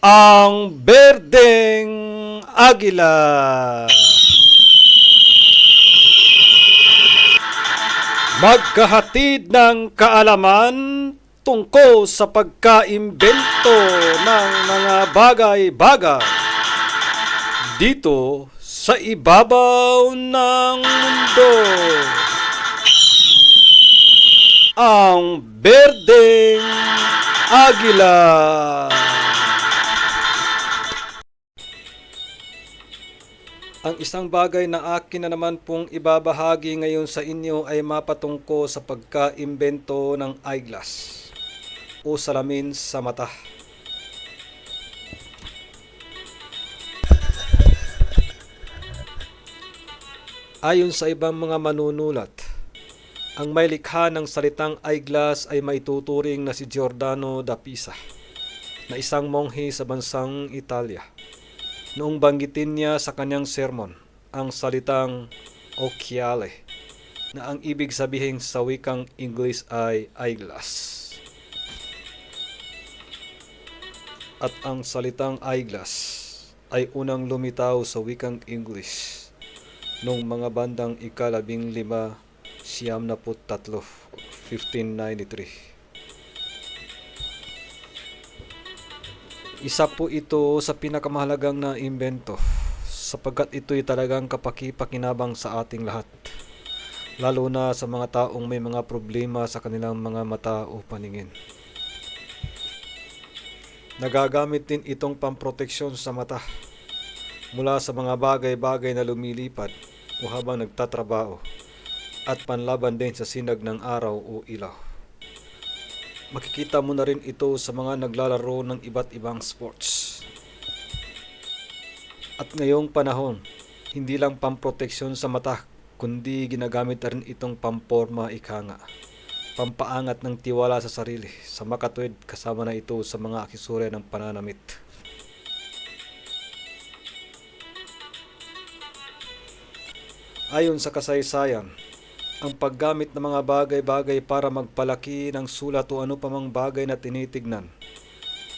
Ang berdeng agila. Magkahatid ng kaalaman tungkol sa pagkaimbento ng mga bagay-bagay dito sa ibabaw ng mundo. Ang berdeng agila. Ang isang bagay na akin na naman pong ibabahagi ngayon sa inyo ay mapatungko sa pagkaimbento ng eyeglass o salamin sa mata. Ayon sa ibang mga manunulat, ang may likha ng salitang eyeglass ay maituturing na si Giordano da Pisa, na isang monghe sa bansang Italia. Noong banggitin niya sa kanyang sermon ang salitang occhiale, na ang ibig sabihin sa wikang English ay eyeglass. At ang salitang eyeglass ay unang lumitaw sa wikang English noong mga bandang ika-13, 1593. Isa po ito sa pinakamahalagang na imbento sapagkat ito'y talagang kapaki-pakinabang sa ating lahat, lalo na sa mga taong may mga problema sa kanilang mga mata o paningin. Nagagamit din itong pamproteksyon sa mata mula sa mga bagay-bagay na lumilipad o habang nagtatrabaho at panlaban din sa sinag ng araw o ilaw. Makikita mo na rin ito sa mga naglalaro ng iba't ibang sports. At ngayong panahon, hindi lang pamproteksyon sa mata, kundi ginagamit na rin itong pamporma ika nga. Pampaangat ng tiwala sa sarili, sa makatwid kasama na ito sa mga aksesorya ng pananamit. Ayon sa kasaysayan, ang paggamit ng mga bagay-bagay para magpalaki ng sulat o ano pamang bagay na tinitignan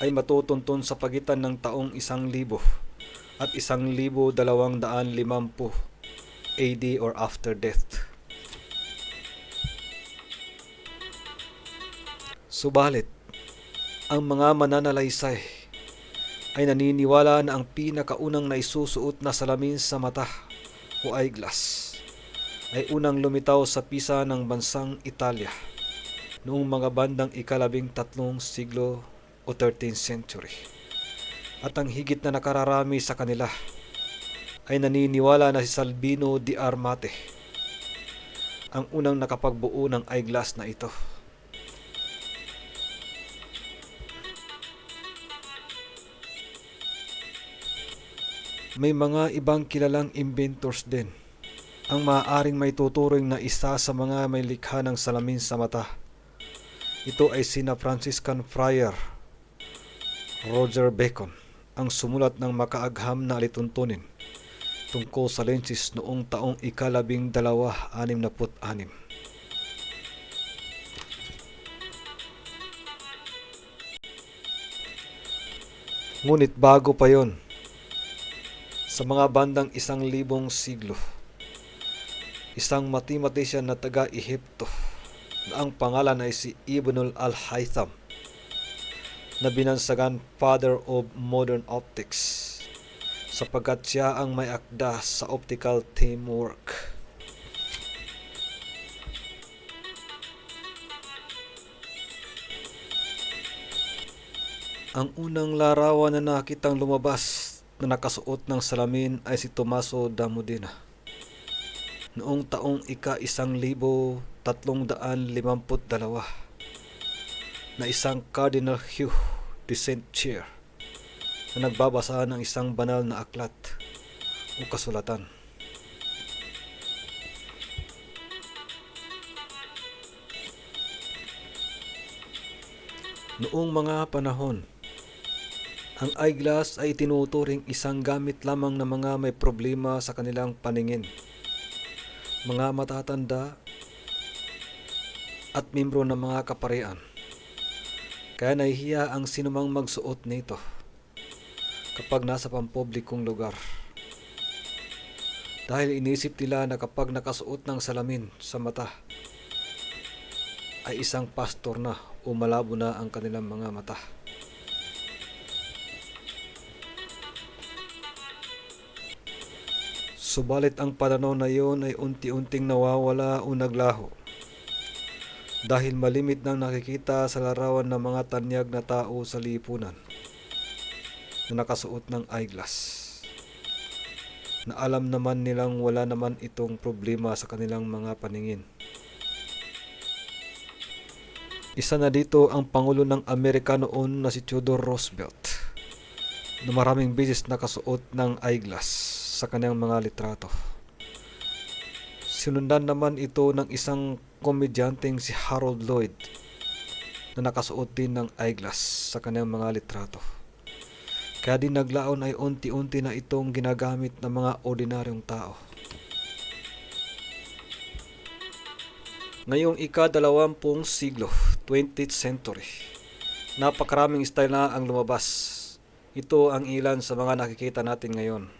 ay matutuntun sa pagitan ng taong 1,000 at 1,250 AD or after death. Subalit, ang mga mananalaysay ay naniniwala na ang pinakaunang naisusuot na salamin sa mata o eyeglass ay unang lumitaw sa Pisa ng bansang Italia noong mga bandang ika-13 siglo o 13th century. At ang higit na nakararami sa kanila ay naniniwala na si Salvino di Armate ang unang nakapagbuo ng eyeglass na ito. May mga ibang kilalang inventors din ang maaaring may tuturing na isa sa mga may likha ng salamin sa mata. Ito ay sina Franciscan Friar Roger Bacon, ang sumulat ng makaagham na alituntunin tungkol sa lenses noong taong ika-1266. Ngunit bago pa yon, sa mga bandang 1,000 siglo, isang mathematician na taga-Ehipto na ang pangalan ay si Ibnul al-Haytham, na binansagan Father of Modern Optics sapagkat siya ang may akda sa optical teamwork. Ang unang larawan na nakitang lumabas na nakasuot ng salamin ay si Tommaso da Modena noong taong ika-1352 na isang Cardinal Hugh de St. Cyr na nagbabasa ng isang banal na aklat o kasulatan. Noong mga panahon, ang eyeglass ay tinuturing isang gamit lamang ng mga may problema sa kanilang paningin, mga matatanda at membro ng mga kaparian. Kaya nahihiya ang sinumang magsuot nito. kapag nasa pampublikong lugar. Dahil inisip nila na kapag nakasuot ng salamin sa mata ay isang pastor na o malabo na ang kanilang mga mata. Subalit ang pananaw na iyon ay unti-unting nawawala o naglaho dahil malimit nang nakikita sa larawan ng mga tanyag na tao sa lipunan na nakasuot ng eyeglass, na alam naman nilang wala naman itong problema sa kanilang mga paningin. Isa na dito ang Pangulo ng Amerika noon na si Theodore Roosevelt, na maraming beses nakasuot ng eyeglass sa kanyang mga litrato. Sinundan naman ito ng isang komedyanteng si Harold Lloyd na nakasuot din ng eyeglass sa kanyang mga litrato. Kaya din naglaon ay unti-unti na itong ginagamit ng mga ordinaryong tao. Ngayong ika-20 siglo, 20th century, napakaraming style na ang lumabas. Ito ang ilan sa mga nakikita natin ngayon.